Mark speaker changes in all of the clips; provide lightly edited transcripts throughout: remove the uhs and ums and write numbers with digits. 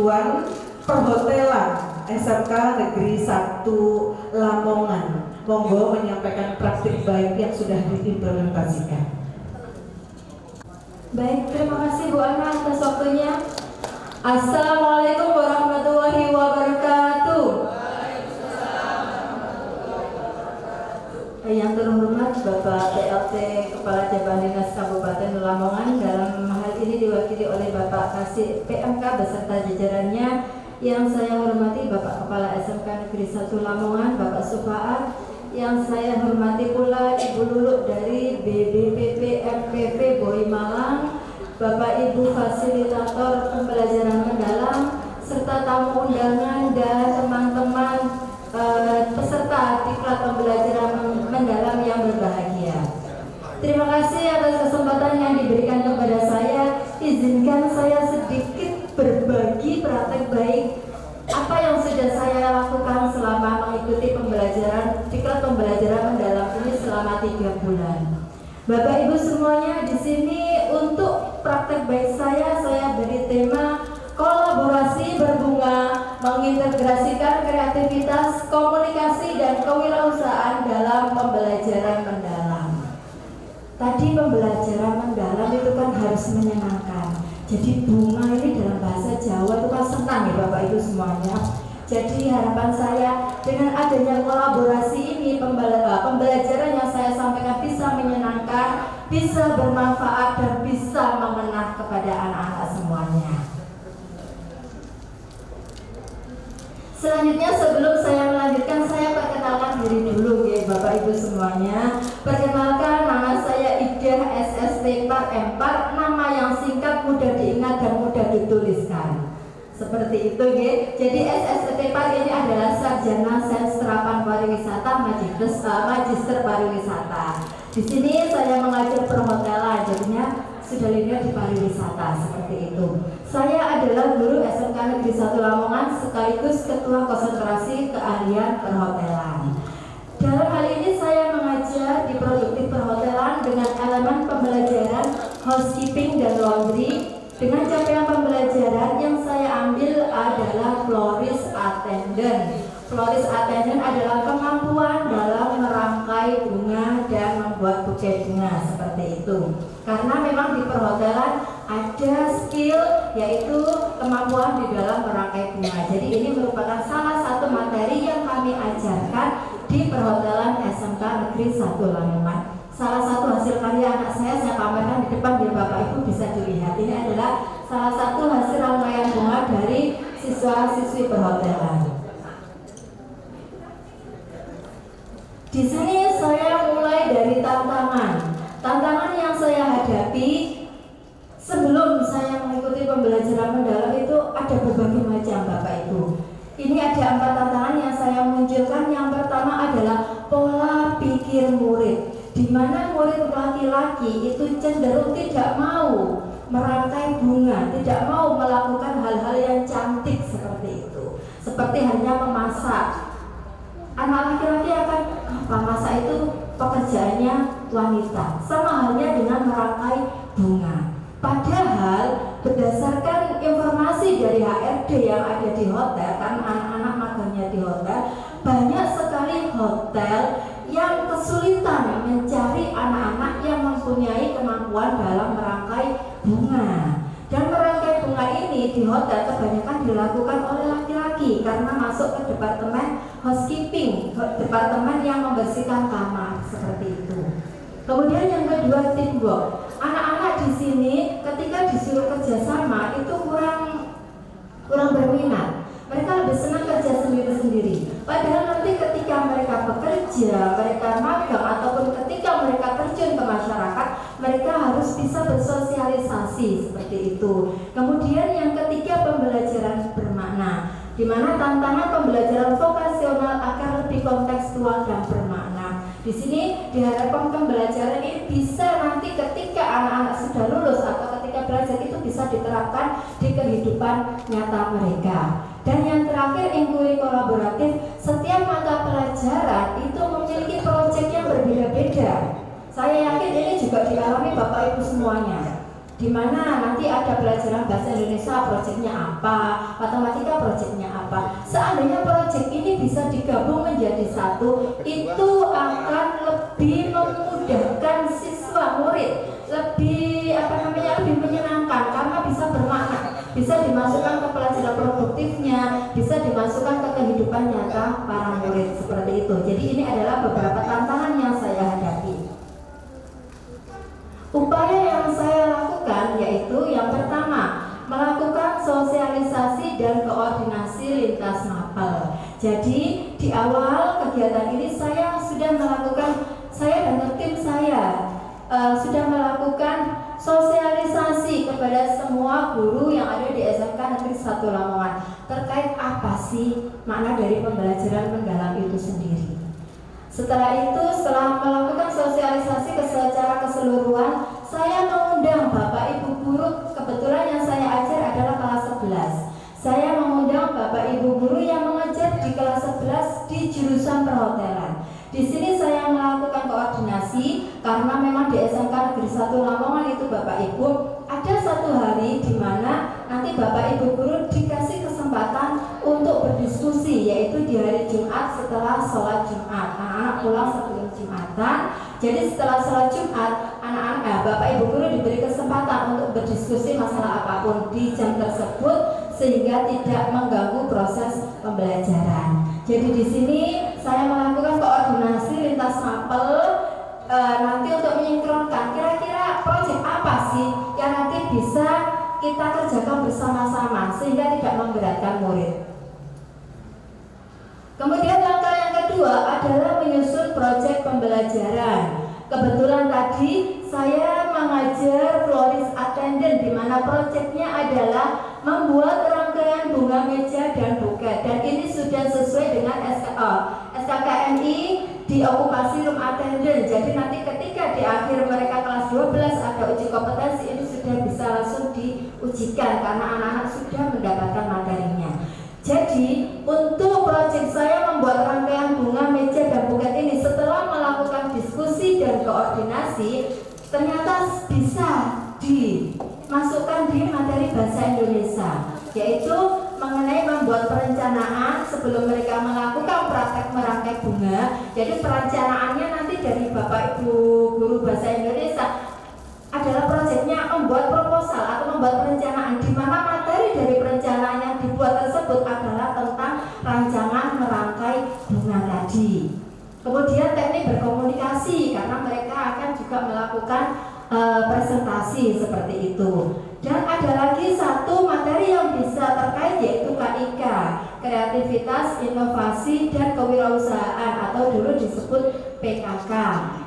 Speaker 1: Satuan Perhotelan SMK Negeri 1 Lamongan. Monggo menyampaikan praktik baik yang sudah diimplementasikan.
Speaker 2: Baik, terima kasih Bu Ana atas waktunya. Assalamualaikum warahmatullahi wabarakatuh. Yang terhormat Bapak PLT Kepala Jabatan Dinas Kabupaten Lamongan, dalam hal ini diwakili oleh Bapak Kasih PMK beserta jajarannya. Yang saya hormati Bapak Kepala SMK Negeri 1 Lamongan, Bapak Sufaat. Yang saya hormati pula Ibu Luluk dari BBPP MPP Boy Malang, Bapak Ibu Fasilitator Pembelajaran Mendalam, serta tamu undangan dan teman-teman peserta diklat pembelajaran mendalam yang berbahagia. Terima kasih atas kesempatan yang diberikan kepada saya. Izinkan saya sedikit berbagi praktek baik apa yang sudah saya lakukan selama mengikuti diklat pembelajaran mendalam ini selama 3 bulan. Bapak Ibu semuanya, di sini untuk praktek baik saya beri tema kolaborasi berbunga, mengintegrasikan kreativitas, komunikasi dan kewirausahaan dalam pembelajaran mendalam. Tadi pembelajaran mendalam itu kan harus menyenangkan. Jadi bunga ini dalam bahasa Jawa itu kan senang ya Bapak Ibu semuanya. Jadi harapan saya dengan adanya kolaborasi ini pembelajaran yang saya sampaikan bisa menyenangkan, bisa bermanfaat dan bisa mengena kepada anak-anak semuanya. Selanjutnya sebelum saya melanjutkan, saya perkenalkan diri dulu ya Bapak Ibu semuanya. Perkenalkan, nama saya Ida SST Par M4, nama yang singkat, mudah diingat dan mudah dituliskan. Seperti itu ya. Jadi SST Par ini adalah Sarjana Sains Terapan Pariwisata Magister Pariwisata. Di sini saya mengajar perhotelan, jadinya sudah linear di pariwisata seperti itu. Saya adalah guru SMK Negeri 1 Lamongan sekaligus Ketua Konsentrasi Keahlian Perhotelan. Dalam hal ini saya mengajar di produktif perhotelan dengan elemen pembelajaran housekeeping dan laundry. Dengan capaian pembelajaran yang saya ambil adalah florist attendant. Florist attendant adalah kemampuan dalam merangkai bunga dan membuat buket bunga seperti itu. Karena memang di perhotelan ada skill yaitu kemampuan di dalam merangkai bunga. Jadi ini merupakan salah satu materi yang kami ajarkan di perhotelan SMK Negeri 1 Lamongan. Salah satu hasil karya anak saya pamerkan di depan biar Bapak Ibu bisa dilihat. Ini adalah salah satu hasil rangkaian bunga dari siswa-siswi perhotelan. Di sini saya mulai dari tantangan. Tantangan yang saya hadapi sebelum saya mengikuti pembelajaran mendalam itu ada berbagai macam Bapak Ibu. Ini ada 4 tantangan yang saya munculkan. Yang pertama adalah pola pikir murid, di mana murid laki-laki itu cenderung tidak mau merangkai bunga, tidak mau melakukan hal-hal yang cantik seperti itu. Seperti hanya memasak. Anak laki-laki akan memasak itu pekerjaannya wanita. Sama halnya dengan merangkai bunga. Padahal berdasarkan informasi dari HRD yang ada di hotel, kan anak-anak magangnya di hotel, banyak sekali hotel yang kesulitan mencari anak-anak yang mempunyai kemampuan dalam merangkai bunga. Dan merangkai bunga ini di hotel kebanyakan dilakukan oleh laki-laki karena masuk ke departemen housekeeping, departemen yang membersihkan kamar seperti itu. Kemudian yang kedua, teamwork. Anak-anak di sini ketika disuruh kerjasama itu kurang berminat. Mereka lebih senang kerja sendiri-sendiri. Padahal nanti ketika mereka bekerja, mereka magang ataupun ketika mereka terjun ke masyarakat, mereka harus bisa bersosialisasi seperti itu. Kemudian yang ketiga, pembelajaran bermakna, di mana tantangan pembelajaran vokasional akan lebih kontekstual dan bermakna. Di sini diharapkan pembelajaran ini bisa nanti ketika anak-anak sudah lulus atau ketika belajar itu bisa diterapkan di kehidupan nyata mereka. Dan yang terakhir, inquiry kolaboratif. Setiap mata pelajaran itu memiliki proyek yang berbeda-beda. Saya yakin ini juga dialami Bapak Ibu semuanya. di mana nanti ada pelajaran bahasa Indonesia proyeknya apa, matematika proyeknya apa. Seandainya proyek ini bisa digabung menjadi satu, itu akan lebih memudahkan siswa murid, lebih lebih menyenangkan karena bisa bermakna, bisa dimasukkan ke pelajaran produktifnya, bisa dimasukkan ke kehidupan nyata para murid seperti itu. Jadi ini adalah beberapa tantangan yang saya hadapi. Upaya yang saya lakukan yaitu yang pertama, melakukan sosialisasi dan koordinasi lintas mapel. Jadi di awal kegiatan ini saya dan tim saya sudah melakukan sosialisasi kepada semua guru yang ada di SMK Negeri 1 Lamongan terkait apa sih makna dari pembelajaran mendalam itu sendiri. Setelah melakukan sosialisasi secara keseluruhan, saya mengundang Bapak Ibu guru, kebetulan yang saya ajar adalah kelas 11. Saya mengundang Bapak Ibu guru yang mengajar di kelas 11 di jurusan perhotelan. Di sini saya melakukan koordinasi karena memang di SMK Negeri 1 Lamongan itu Bapak Ibu ada satu hari di mana nanti Bapak Ibu guru dikasih kesempatan untuk berdiskusi, yaitu di hari Jumat setelah sholat Jumat. Anak-anak pulang sebelum Jumatan. Jadi setelah sholat Jumat, Bapak Ibu guru diberi kesempatan untuk berdiskusi masalah apapun di jam tersebut sehingga tidak mengganggu proses pembelajaran. Jadi di sini saya melakukan koordinasi lintas mapel nanti untuk menyinkronkan kira-kira proyek apa sih yang nanti bisa kita kerjakan bersama-sama sehingga tidak memberatkan murid. Kemudian langkah yang kedua adalah menyusun proyek pembelajaran. Kebetulan tadi saya mengajar florist attendant di mana proyeknya adalah membuat rangkaian bunga meja dan buket, dan ini sudah sesuai dengan SKKNI di okupasi room attendant. Jadi nanti ketika di akhir mereka kelas 12 ada uji kompetensi, ini sudah bisa langsung diujikan karena anak-anak sudah mendapatkan materinya. Jadi untuk proyek saya membuat rangkaian bunga meja dan buket ini, setelah melakukan diskusi dan koordinasi, ternyata bisa dimasukkan di materi bahasa Indonesia, yaitu mengenai membuat perencanaan sebelum mereka melakukan praktek merangkai bunga. Jadi perencanaannya nanti dari Bapak Ibu guru bahasa Indonesia adalah proyeknya membuat proposal atau membuat perencanaan di mana materi dari perencanaan yang dibuat tersebut adalah tentang rancangan merangkai bunga tadi. Kemudian teknik berkomunikasi karena mereka akan juga melakukan presentasi seperti itu. Dan ada lagi satu materi yang bisa terkait yaitu KIK, kreativitas, inovasi, dan kewirausahaan atau dulu disebut PKK.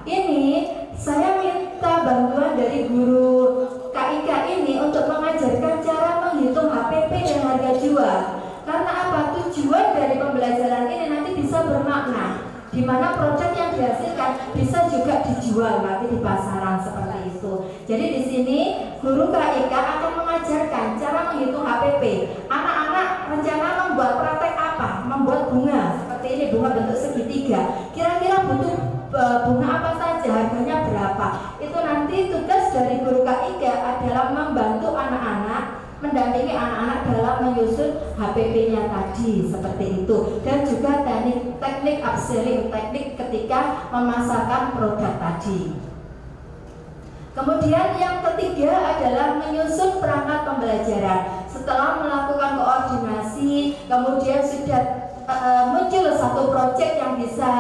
Speaker 2: Ini saya minta bantuan dari guru KIK ini untuk mengajarkan cara menghitung HPP dan harga jual. Karena apa? Tujuan dari pembelajaran ini nanti bisa bermakna, di mana produk yang dihasilkan bisa juga dijual nanti di pasaran seperti itu. Jadi di sini guru KIK akan mengajarkan cara menghitung HPP. Anak-anak rencana membuat praktek apa? Membuat bunga seperti ini, bunga bentuk segitiga. Kira-kira butuh bunga apa saja, harganya berapa? Itu nanti tugas dari guru KIK adalah membantu anak-anak, mendampingi anak-anak dalam menyusun HPP-nya tadi seperti itu, dan juga teknik upselling, teknik ketika memasarkan produk tadi. Kemudian yang ketiga adalah menyusun perangkat pembelajaran. Setelah melakukan koordinasi, kemudian sudah muncul satu proyek yang bisa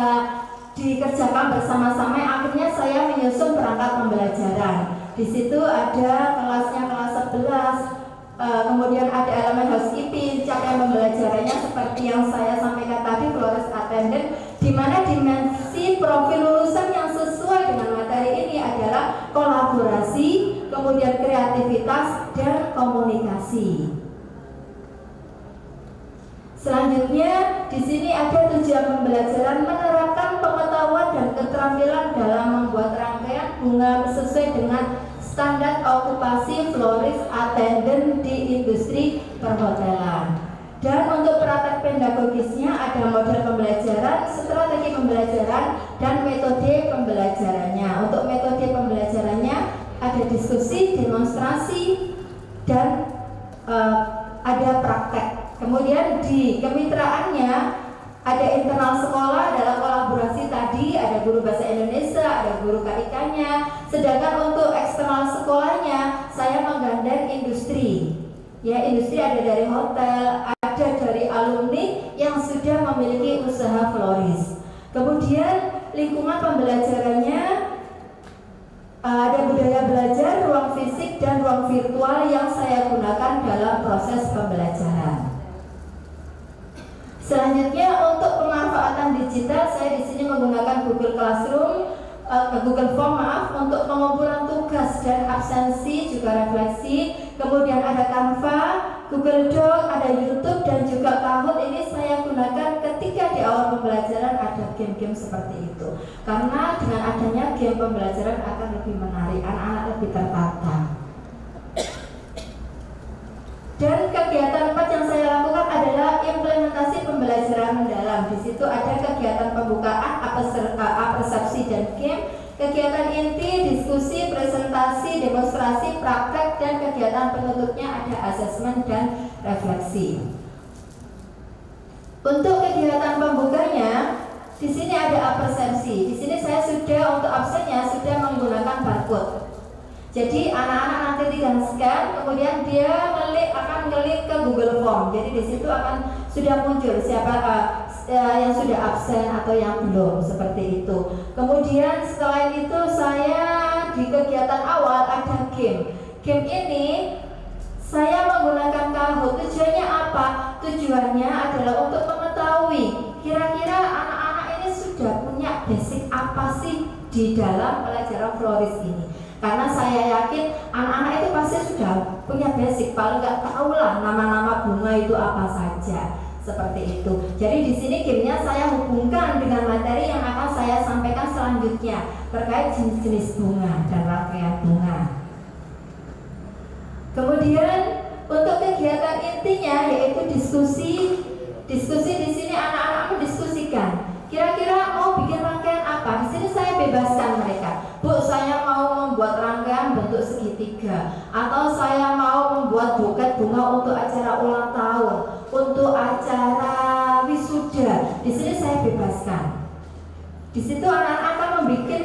Speaker 2: dikerjakan bersama-sama. Akhirnya saya menyusun perangkat pembelajaran. Di situ ada kelasnya kelas 11. Kemudian ada elemen housekeeping, capaian pembelajarannya seperti yang saya sampaikan tadi, florist attendant, di mana dimensi profil lulusan yang sesuai dengan materi ini adalah kolaborasi, kemudian kreativitas, dan komunikasi. Selanjutnya di sini ada tujuan pembelajaran menerapkan pengetahuan dan keterampilan dalam membuat rangkaian bunga sesuai dengan standar okupasi florist attendant di industri perhotelan. Dan untuk praktek pedagogisnya ada model pembelajaran, strategi pembelajaran, dan metode pembelajarannya. Untuk metode pembelajarannya ada diskusi, demonstrasi, dan ada praktek. Kemudian di kemitraannya ada internal sekolah dalam kolaborasi tadi, ada guru bahasa Indonesia, ada guru KIK-nya. Sedangkan untuk eksternal sekolahnya saya menggandeng industri. Ya, industri ada dari hotel, ada dari alumni yang sudah memiliki usaha floris. Kemudian lingkungan pembelajarannya ada budaya belajar, ruang fisik dan ruang virtual yang saya gunakan dalam proses pembelajaran. Selanjutnya untuk pemanfaatan digital, saya di sini menggunakan Google Classroom, Google Form untuk pengumpulan tugas dan absensi juga refleksi. Kemudian ada Canva, Google Doc, ada YouTube dan juga Kahoot. Ini saya gunakan ketika di awal pembelajaran ada game-game seperti itu. Karena dengan adanya game pembelajaran akan lebih menarik, anak-anak lebih tertata. Dan kegiatan 4 yang saya lakukan adalah implementasi pembelajaran mendalam. Di situ ada kegiatan pembukaan, persepsi dan game, kegiatan inti, diskusi, presentasi, demonstrasi, praktek, dan kegiatan penutupnya ada asesmen dan refleksi. Untuk kegiatan pembukanya, di sini ada persepsi. Di sini saya sudah untuk absennya sudah menggunakan barcode. Jadi anak-anak nanti tinggal scan, kemudian dia akan ngelik ke Google Form. Jadi di situ akan sudah muncul siapa yang sudah absen atau yang belum, seperti itu. Kemudian setelah itu saya di kegiatan awal ada game. Game ini saya menggunakan Kahoot. Tujuannya apa? Tujuannya adalah untuk mengetahui kira-kira anak-anak ini sudah punya basic apa sih di dalam pelajaran floris ini. Karena saya yakin anak-anak itu pasti sudah punya basic, paling nggak tahu lah nama-nama bunga itu apa saja, seperti itu. Jadi di sini gamenya saya hubungkan dengan materi yang akan saya sampaikan selanjutnya terkait jenis-jenis bunga dan rangkaian bunga. Kemudian untuk kegiatan intinya yaitu diskusi. Diskusi di sini anak-anak mendiskusikan. Kira-kira mau bikin rangkaian apa? Di sini saya bebaskan mereka. Bu, saya mau membuat rangkaian bentuk segitiga, atau saya mau membuat buket bunga untuk acara ulang tahun, untuk acara wisuda. Di sini saya bebaskan. Di situ anak-anak akan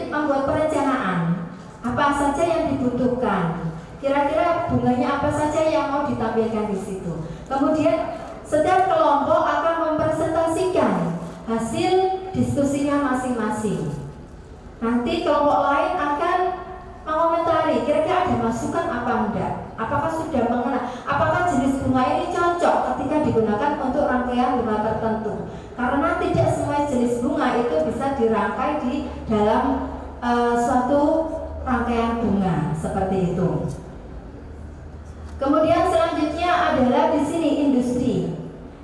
Speaker 2: membuat perencanaan apa saja yang dibutuhkan. Kira-kira bunganya apa saja yang mau ditampilkan di situ. Kemudian setiap kelompok akan mempresentasikan hasil diskusinya masing-masing. Nanti kelompok lain akan mengomentari kira-kira ada masukan apa enggak, apakah sudah mengenal, apakah jenis bunga ini cocok ketika digunakan untuk rangkaian bunga tertentu. Karena tidak semua jenis bunga itu bisa dirangkai di dalam suatu rangkaian bunga seperti itu. Kemudian selanjutnya adalah di sini industri.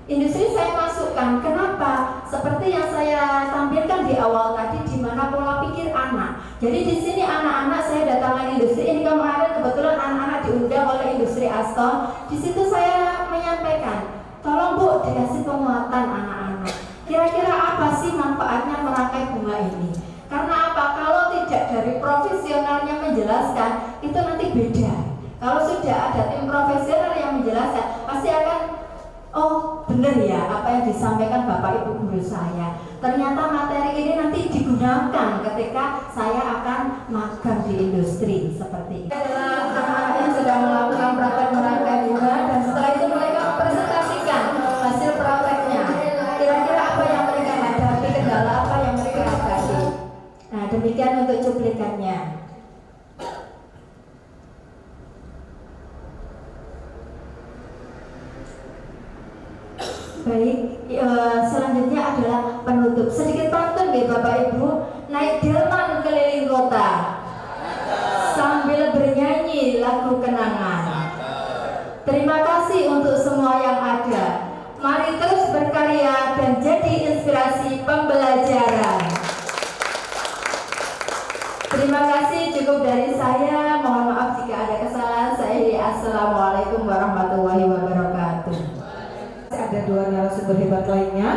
Speaker 2: Industri saya masukkan, kenapa? Seperti yang saya tampilkan di awal tadi, di mana pola pikir anak. Jadi di sini anak-anak saya datangkan industri. Ini kemarin kebetulan anak-anak diundang oleh industri Aston. Di situ saya menyampaikan, tolong Bu dikasih penguatan anak-anak. Kira-kira apa sih manfaatnya merangkai bunga ini? Karena apa? Kalau tidak dari profesionalnya menjelaskan, itu nanti beda. Kalau sudah ada tim profesional yang menjelaskan, pasti akan oh benar ya apa yang disampaikan Bapak Ibu guru saya. Ternyata materi ini nanti digunakan ketika saya akan magang di industri seperti itu. Anak-anak yang sedang melakukan praktek merangkai bunga dan setelah itu mereka mempresentasikan hasil prakteknya. Kira-kira apa yang mereka hadapi, kendala apa yang mereka hadapi. Nah demikian untuk cuplikannya. Baik, selanjutnya adalah penutup. Sedikit pantun ya Bapak Ibu, naik delman keliling kota sambil bernyanyi lagu kenangan. Terima kasih untuk semua yang ada. Mari terus berkarya dan jadi inspirasi pembelajaran. Terima kasih, cukup dari saya. Mohon maaf jika ada kesalahan saya. Assalamualaikum warahmatullahi wabarakatuh.
Speaker 1: Ada dua narasumber hebat lainnya.